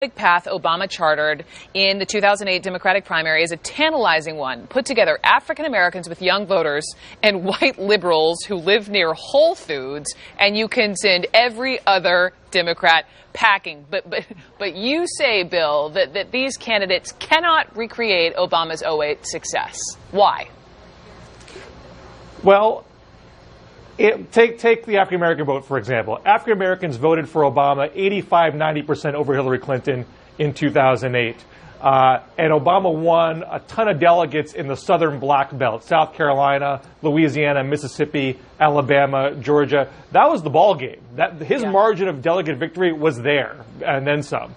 Big path Obama chartered in the 2008 Democratic primary is a tantalizing one. Put together African Americans with young voters and white liberals who live near Whole Foods, and you can send every other Democrat packing. But you say, Bill, that these candidates cannot recreate Obama's '08 success. Why? Well, take the African American vote, for example. African Americans voted for Obama 85-90% over Hillary Clinton in 2008. And Obama won a ton of delegates in the southern black belt, South Carolina, Louisiana, Mississippi, Alabama, Georgia. That was the ball game. His margin of delegate victory was there, and then some.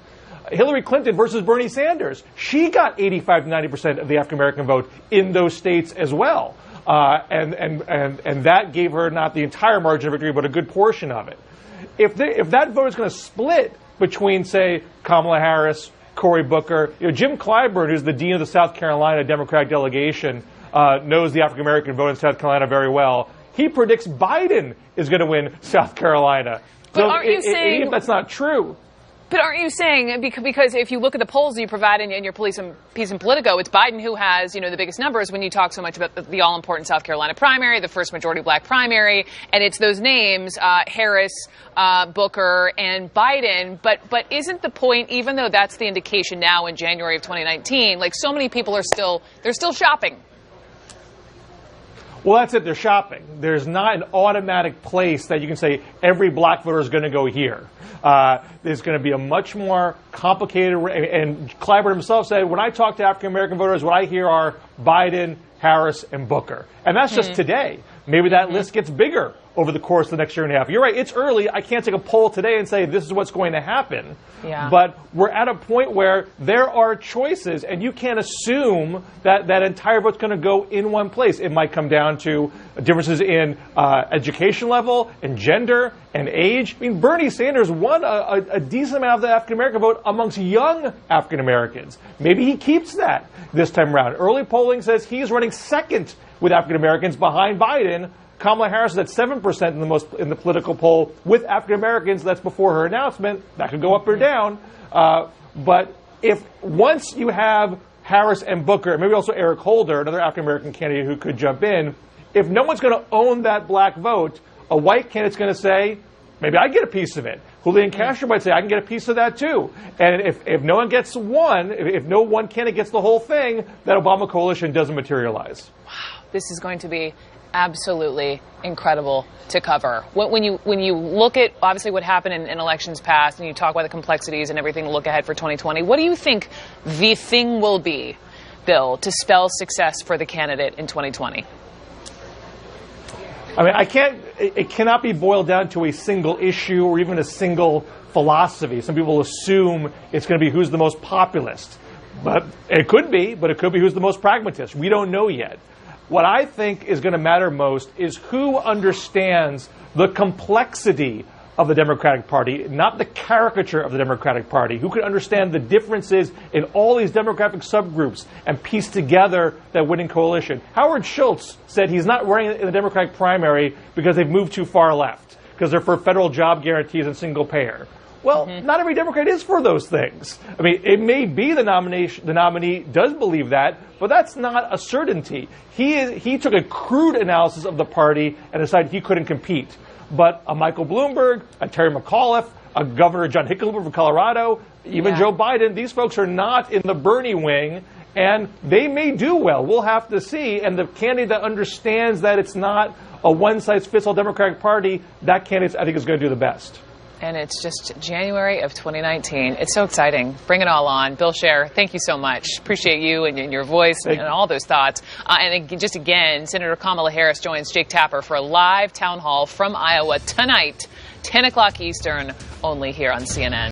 Hillary Clinton versus Bernie Sanders. She got 85-90% of the African American vote in those states as well. And that gave her not the entire margin of victory, but a good portion of it. If that vote is going to split between, say, Kamala Harris, Cory Booker, Jim Clyburn, who's the dean of the South Carolina Democratic delegation, knows the African American vote in South Carolina very well. He predicts Biden is going to win South Carolina. But aren't you saying, even if that's not true? But aren't you saying, because if you look at the polls you provide in your piece in Politico, it's Biden who has, the biggest numbers when you talk so much about the all-important South Carolina primary, the first majority black primary, and it's those names, Harris, Booker, and Biden. But isn't the point, even though that's the indication now in January of 2019, like so many people are still shopping? Well, that's it. They're shopping. There's not an automatic place that you can say every black voter is going to go here. There's going to be a much more complicated, and Clyburn himself said, when I talk to African American voters, what I hear are Biden, Harris, and Booker. And that's just today. Maybe that list gets bigger over the course of the next year and a half. You're right, it's early. I can't take a poll today and say this is what's going to happen. Yeah. But we're at a point where there are choices, and you can't assume that that entire vote's going to go in one place. It might come down to differences in education level, and gender, and age. I mean, Bernie Sanders won a decent amount of the African American vote amongst young African Americans. Maybe he keeps that this time around. Early polling says he's running second with African Americans behind Biden. Kamala Harris is at 7% in the political poll with African Americans. That's before her announcement. That could go up or down. But if once you have Harris and Booker, and maybe also Eric Holder, another African American candidate who could jump in, if no one's going to own that black vote, a white candidate's going to say, maybe I get a piece of it. Julian Castro might say, I can get a piece of that too. And if no one gets one, if no one candidate gets the whole thing, that Obama coalition doesn't materialize. Wow, this is going to be absolutely incredible to cover. When you look at obviously what happened in elections past, and you talk about the complexities and everything to look ahead for 2020, what do you think the thing will be, Bill, to spell success for the candidate in 2020? I mean, it cannot be boiled down to a single issue or even a single philosophy. Some people assume it's going to be who's the most populist. But it could be who's the most pragmatist. We don't know yet. What I think is going to matter most is who understands the complexity of the Democratic Party, not the caricature of the Democratic Party, who can understand the differences in all these demographic subgroups and piece together that winning coalition. Howard Schultz said he's not running in the Democratic primary because they've moved too far left, because they're for federal job guarantees and single payer. Well, not every Democrat is for those things. I mean, it may be the nominee does believe that, but that's not a certainty. He took a crude analysis of the party and decided he couldn't compete. But a Michael Bloomberg, a Terry McAuliffe, a Governor John Hickenlooper from Colorado, even Joe Biden, these folks are not in the Bernie wing, and they may do well. We'll have to see. And the candidate that understands that it's not a one-size-fits-all Democratic Party, that candidate, I think, is going to do the best. And it's just January of 2019. It's so exciting. Bring it all on. Bill Scher, thank you so much. Appreciate you and your voice and all those thoughts. And just again, Senator Kamala Harris joins Jake Tapper for a live town hall from Iowa tonight, 10 o'clock Eastern, only here on CNN.